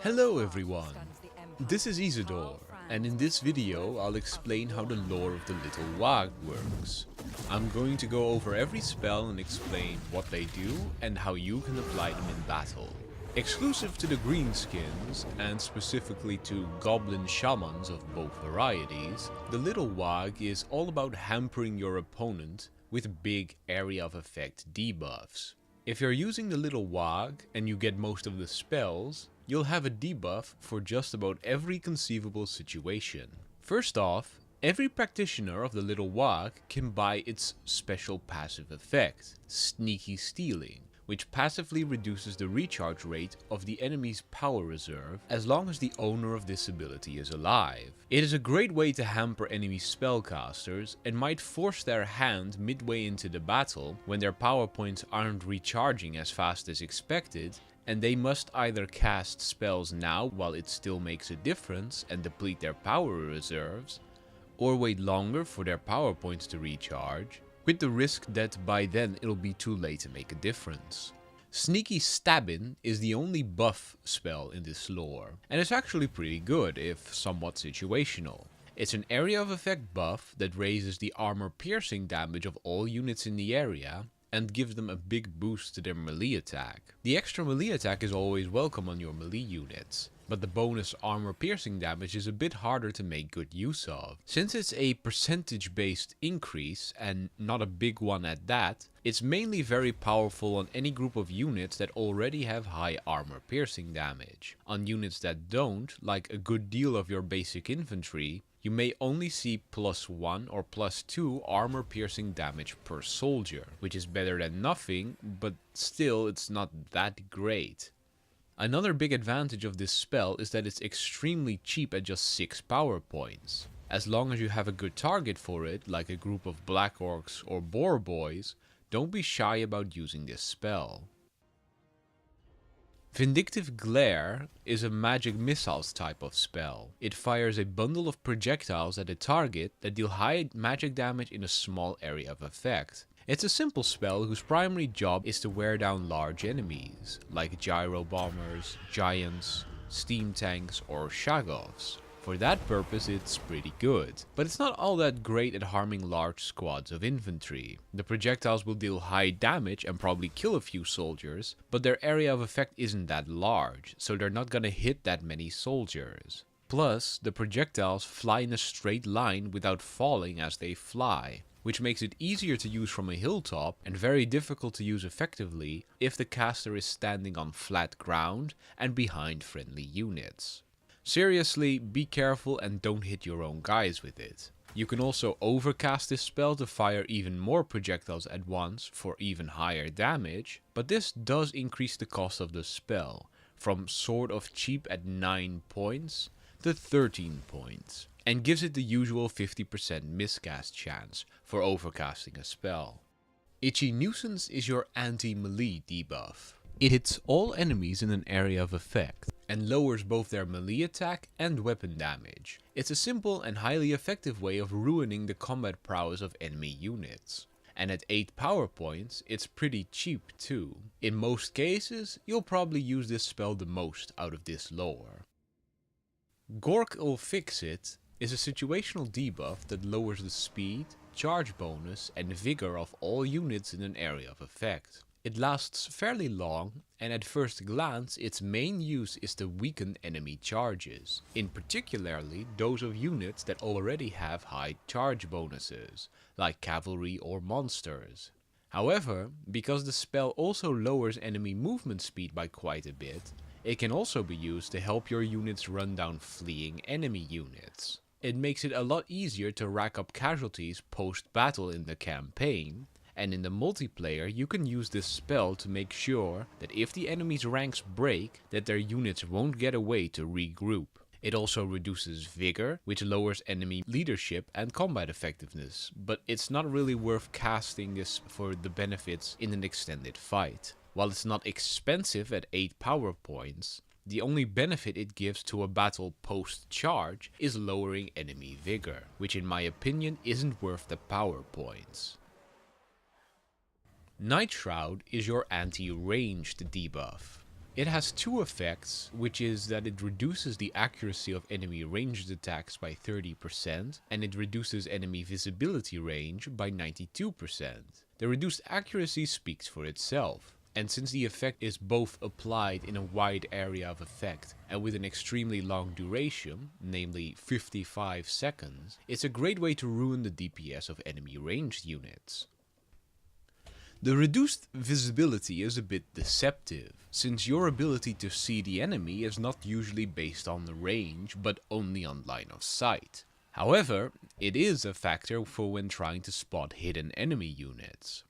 Hello everyone, this is Isidore, and in this video I'll explain how the lore of the Little Waaagh works. I'm going to go over every spell and explain what they do and how you can apply them in battle. Exclusive to the Greenskins, and specifically to Goblin Shamans of both varieties, the Little Waaagh is all about hampering your opponent with big area of effect debuffs. If you're using the Little Waaagh and you get most of the spells, you'll have a debuff for just about every conceivable situation. First off, every practitioner of the Little Waaagh can buy its special passive effect, Sneaky Stealing, which passively reduces the recharge rate of the enemy's power reserve as long as the owner of this ability is alive. It is a great way to hamper enemy spellcasters and might force their hand midway into the battle when their power points aren't recharging as fast as expected, and they must either cast spells now while it still makes a difference and deplete their power reserves, or wait longer for their power points to recharge, with the risk that by then it'll be too late to make a difference. Sneaky Stabbin is the only buff spell in this lore, and it's actually pretty good if somewhat situational. It's an area of effect buff that raises the armor piercing damage of all units in the area, and gives them a big boost to their melee attack. The extra melee attack is always welcome on your melee units, but the bonus armor piercing damage is a bit harder to make good use of. Since it's a percentage based increase, and not a big one at that, it's mainly very powerful on any group of units that already have high armor piercing damage. On units that don't, like a good deal of your basic infantry, you may only see +1 or +2 armor piercing damage per soldier, which is better than nothing, but still it's not that great. Another big advantage of this spell is that it's extremely cheap at just 6 power points. As long as you have a good target for it, like a group of Black Orcs or Boar Boys, don't be shy about using this spell. Vindictive Glare is a magic missiles type of spell. It fires a bundle of projectiles at a target that deal high magic damage in a small area of effect. It's a simple spell whose primary job is to wear down large enemies, like gyro bombers, giants, steam tanks, or shagoffs. For that purpose it's pretty good, but it's not all that great at harming large squads of infantry. The projectiles will deal high damage and probably kill a few soldiers, but their area of effect isn't that large, so they're not gonna hit that many soldiers. Plus, the projectiles fly in a straight line without falling as they fly, which makes it easier to use from a hilltop and very difficult to use effectively if the caster is standing on flat ground and behind friendly units. Seriously, be careful and don't hit your own guys with it. You can also overcast this spell to fire even more projectiles at once for even higher damage, but this does increase the cost of the spell, from sort of cheap at 9 points to 13 points, and gives it the usual 50% miscast chance for overcasting a spell. Itchy Nuisance is your anti-melee debuff. It hits all enemies in an area of effect, and lowers both their melee attack and weapon damage. It's a simple and highly effective way of ruining the combat prowess of enemy units. And at 8 power points, it's pretty cheap too. In most cases, you'll probably use this spell the most out of this lore. Gork'll Fix It is a situational debuff that lowers the speed, charge bonus, and vigor of all units in an area of effect. It lasts fairly long, and at first glance its main use is to weaken enemy charges, in particularly those of units that already have high charge bonuses, like cavalry or monsters. However, because the spell also lowers enemy movement speed by quite a bit, it can also be used to help your units run down fleeing enemy units. It makes it a lot easier to rack up casualties post-battle in the campaign, and in the multiplayer you can use this spell to make sure that if the enemy's ranks break, that their units won't get away to regroup. It also reduces vigor, which lowers enemy leadership and combat effectiveness, but it's not really worth casting this for the benefits in an extended fight. While it's not expensive at 8 power points, the only benefit it gives to a battle post-charge is lowering enemy vigor, which in my opinion isn't worth the power points. Nightshroud is your anti-ranged debuff. It has two effects, which is that it reduces the accuracy of enemy ranged attacks by 30%, and it reduces enemy visibility range by 92%. The reduced accuracy speaks for itself. And since the effect is both applied in a wide area of effect and with an extremely long duration, namely 55 seconds, it's a great way to ruin the DPS of enemy ranged units. The reduced visibility is a bit deceptive, since your ability to see the enemy is not usually based on the range, but only on line of sight. However, it is a factor for when trying to spot hidden enemy units.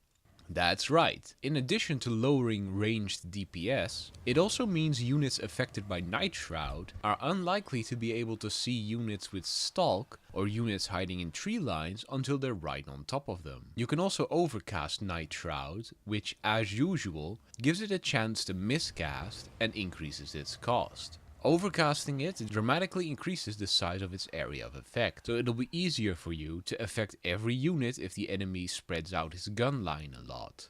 That's right, in addition to lowering ranged DPS, it also means units affected by Nightshroud are unlikely to be able to see units with Stalk or units hiding in tree lines until they're right on top of them. You can also overcast Nightshroud, which as usual gives it a chance to miscast and increases its cost. Overcasting it dramatically increases the size of its area of effect, so it'll be easier for you to affect every unit if the enemy spreads out his gun line a lot.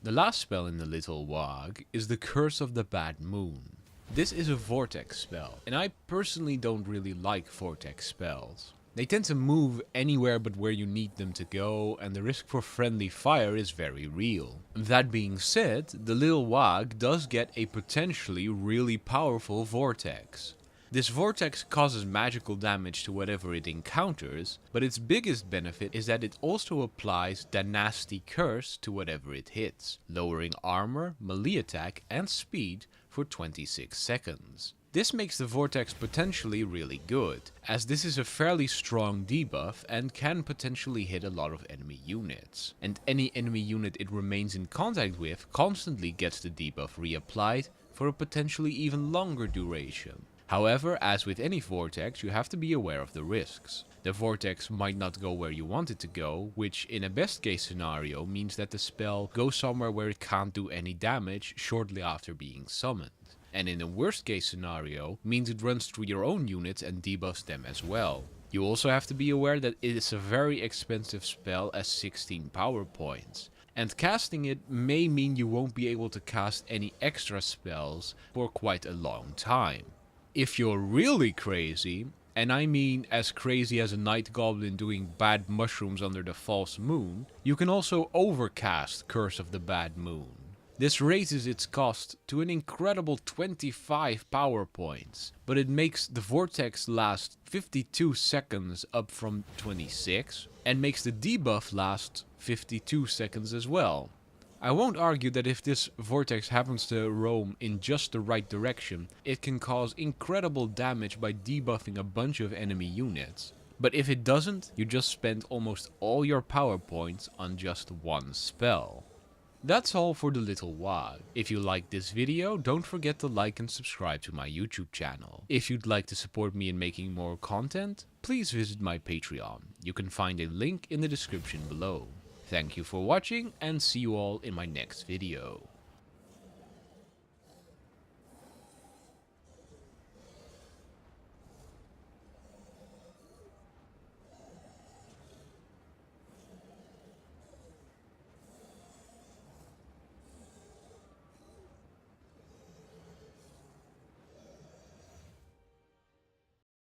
The last spell in the Little Waaagh is the Curse of the Bad Moon. This is a Vortex spell, and I personally don't really like Vortex spells. They tend to move anywhere but where you need them to go, and the risk for friendly fire is very real. That being said, the Little Waaagh does get a potentially really powerful Vortex. This Vortex causes magical damage to whatever it encounters, but its biggest benefit is that it also applies the nasty curse to whatever it hits, lowering armor, melee attack and speed for 26 seconds. This makes the Vortex potentially really good, as this is a fairly strong debuff and can potentially hit a lot of enemy units. And any enemy unit it remains in contact with constantly gets the debuff reapplied for a potentially even longer duration. However, as with any Vortex, you have to be aware of the risks. The Vortex might not go where you want it to go, which in a best case scenario means that the spell goes somewhere where it can't do any damage shortly after being summoned. And in a worst case scenario, means it runs through your own units and debuffs them as well. You also have to be aware that it is a very expensive spell at 16 power points. And casting it may mean you won't be able to cast any extra spells for quite a long time. If you're really crazy, and I mean as crazy as a night goblin doing bad mushrooms under the false moon, you can also overcast Curse of the Bad Moon. This raises its cost to an incredible 25 power points, but it makes the Vortex last 52 seconds up from 26, and makes the debuff last 52 seconds as well. I won't argue that if this Vortex happens to roam in just the right direction, it can cause incredible damage by debuffing a bunch of enemy units. But if it doesn't, you just spend almost all your power points on just one spell. That's all for the Little Waaagh. If you liked this video, don't forget to like and subscribe to my YouTube channel. If you'd like to support me in making more content, please visit my Patreon. You can find a link in the description below. Thank you for watching and see you all in my next video.